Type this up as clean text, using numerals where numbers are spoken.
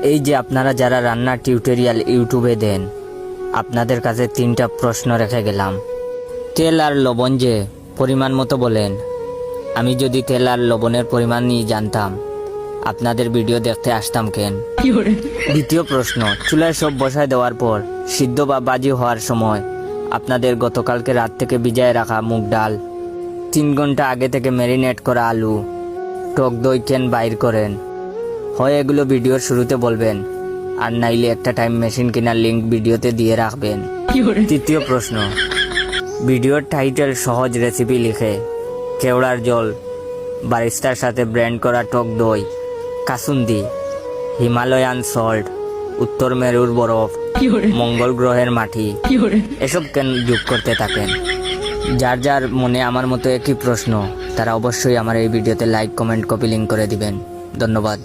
এই যে আপনারা যারা রান্নার টিউটোরিয়াল ইউটিউবে দেন, আপনাদের কাছে 3টা প্রশ্ন রেখে গেলাম। তেল আর লবণ যে পরিমাণ মতো বলেন, আমি যদি তেল আর লবণের পরিমাণ নিয়ে জানতাম, আপনাদের ভিডিও দেখতে আসতাম কেন? দ্বিতীয় প্রশ্ন, চুলায় সব বসায় দেওয়ার পর সিদ্ধ বা বাজি হওয়ার সময় আপনাদের গতকালকে রাত থেকে ভিজায় রাখা মুগ ডাল, 3 ঘন্টা আগে থেকে ম্যারিনেট করা আলু, টক দই কেন বাইর করেন? হয় এগুলো ভিডিওর শুরুতে বলবেন, আর নাইলে একটা টাইম মেশিন কেনার লিঙ্ক ভিডিওতে দিয়ে রাখবেন। তৃতীয় প্রশ্ন, ভিডিওর টাইটেল সহজ রেসিপি লিখে কেওড়ার জল, বারিস্তার সাথে ব্র্যান্ড করা টক দই, কাসুন্দি, হিমালয়ান সল্ট, উত্তর মেরুর বরফ, মঙ্গল গ্রহের মাটি, এসব কেন যোগ করতে থাকেন? যার যার মনে আমার মতো একই প্রশ্ন, তারা অবশ্যই আমার এই ভিডিওতে লাইক, কমেন্ট, কপি লিঙ্ক করে দিবেন। ধন্যবাদ।